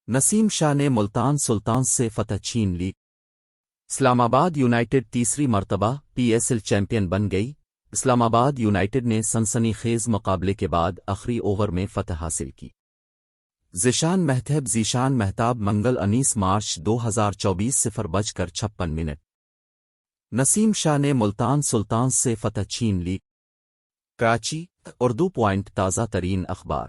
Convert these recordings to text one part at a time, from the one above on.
نسیم شاہ نے ملتان سلطانز سے فتح چھین لی۔ اسلام آباد یونائیٹڈ تیسری مرتبہ PSL چیمپئن بن گئی۔ اسلام آباد یونائیٹڈ نے سنسنی خیز مقابلے کے بعد آخری اوور میں فتح حاصل کی۔ ذیشان مہتاب منگل 19 مارچ 2024 0:56 نسیم شاہ نے ملتان سلطانز سے فتح چھین لی۔ کراچی اردو پوائنٹ تازہ ترین اخبار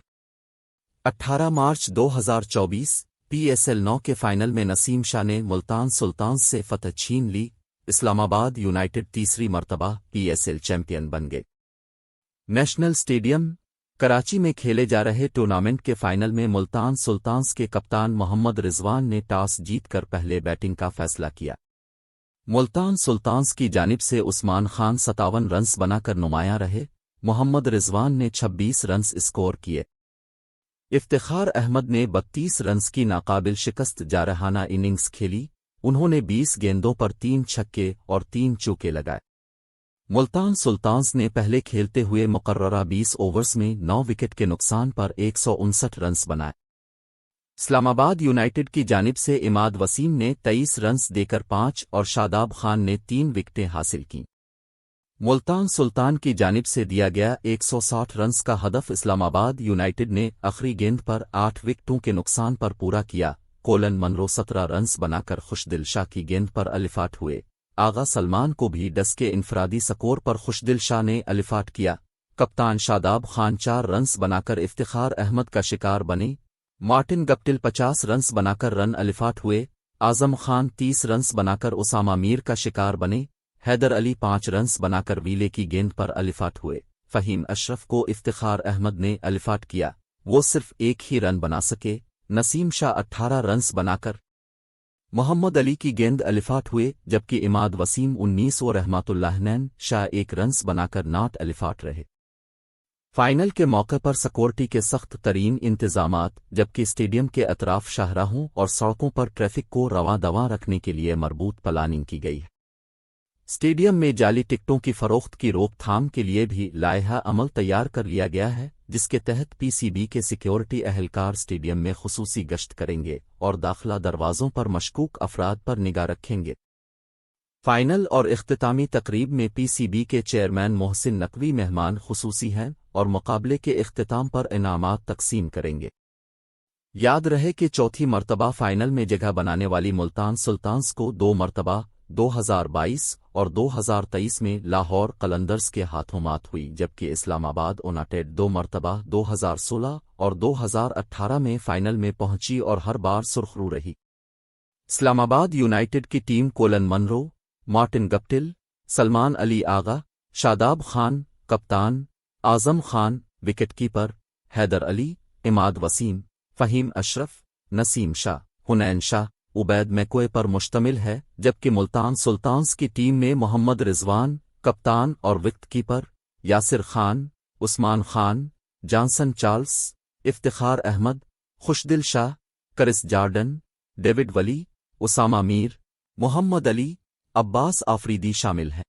18 مارچ 2024 PSL 9 کے فائنل میں نسیم شاہ نے ملتان سلطانز سے فتح چھین لی۔ اسلام آباد یونائیٹڈ تیسری مرتبہ PSL چیمپئن بن گئے۔ نیشنل اسٹیڈیم کراچی میں کھیلے جا رہے ٹورنامنٹ کے فائنل میں ملتان سلطانز کے کپتان محمد رضوان نے ٹاس جیت کر پہلے بیٹنگ کا فیصلہ کیا۔ ملتان سلطانز کی جانب سے عثمان خان 57 رنز بنا کر نمایاں رہے۔ محمد رضوان نے 26 رنز اسکور کیے۔ افتخار احمد نے 32 رنز کی ناقابل شکست جارحانہ اننگز کھیلی۔ انہوں نے 20 گیندوں پر 3 چھکے اور 3 چوکے لگائے۔ ملتان سلطانز نے پہلے کھیلتے ہوئے مقررہ 20 اوورز میں 9 وکٹ کے نقصان پر 159 رنز بنائے۔ اسلام آباد یونائیٹڈ کی جانب سے عماد وسیم نے 23 رنز دے کر 5 اور شاداب خان نے 3 وکٹیں حاصل کیں۔ ملتان سلطان کی جانب سے دیا گیا 160 رنز کا ہدف اسلام آباد یونائیٹڈ نے آخری گیند پر 8 وکٹوں کے نقصان پر پورا کیا۔ کولن منرو 17 رنز بنا کر خوشدل شاہ کی گیند پر الف آؤٹ ہوئے۔ آغا سلمان کو بھی 10 کے انفرادی سکور پر خوشدل شاہ نے الف آؤٹ کیا۔ کپتان شاداب خان 4 رنز بنا کر افتخار احمد کا شکار بنے۔ مارٹن گپٹل 50 رنز بنا کر رن الف آؤٹ ہوئے۔ اعظم خان 30 رنز بنا کر اسامہ میر کا شکار بنے۔ حیدر علی 5 رنز بنا کر ویلے کی گیند پر الف آؤٹ ہوئے۔ فہیم اشرف کو افتخار احمد نے الف آؤٹ کیا، وہ صرف ایک ہی رن بنا سکے۔ نسیم شاہ 18 رنز بنا کر محمد علی کی گیند الف آؤٹ ہوئے، جبکہ عماد وسیم 19 اور رحمت اللہ نین شاہ 1 رنز بنا کر ناٹ الف آؤٹ رہے۔ فائنل کے موقع پر سیکورٹی کے سخت ترین انتظامات، جبکہ اسٹیڈیم کے اطراف شاہراہوں اور سڑکوں پر ٹریفک کو رواں دواں رکھنے کے لیے مربوط پلاننگ کی گئی ہے۔ اسٹیڈیم میں جعلی ٹکٹوں کی فروخت کی روک تھام کے لیے بھی لائحہ عمل تیار کر لیا گیا ہے، جس کے تحت PCB کے سیکیورٹی اہلکار اسٹیڈیم میں خصوصی گشت کریں گے اور داخلہ دروازوں پر مشکوک افراد پر نگاہ رکھیں گے۔ فائنل اور اختتامی تقریب میں PCB کے چیئرمین محسن نقوی مہمان خصوصی ہیں اور مقابلے کے اختتام پر انعامات تقسیم کریں گے۔ یاد رہے کہ چوتھی مرتبہ فائنل میں جگہ بنانے والی ملتان سلطانز کو 2 مرتبہ 2022 اور 2023 میں لاہور قلندرز کے ہاتھوں مات ہوئی، جبکہ اسلام آباد یونائیٹڈ 2 مرتبہ 2016 اور 2018 میں فائنل میں پہنچی اور ہر بار سرخرو رہی۔ اسلام آباد یونائیٹڈ کی team Colin Munro, Martin Guptill, Salman Ali Agha, Shadab Khan کپتان، Azam Khan wicket keeper, Haider Ali, Imad Wasim, Faheem Ashraf, Naseem Shah, Hunain Shah, Obed McCoy پر مشتمل ہے، جبکہ ملتان سلطانز کی ٹیم میں محمد رضوان کپتان اور وکٹ کیپر، یاسر خان، عثمان خان، جانسن چارلس، افتخار احمد، خوشدل شاہ، کرس جارڈن، ڈیوڈ ولی، اسامہ میر، محمد علی، عباس آفریدی شامل ہیں۔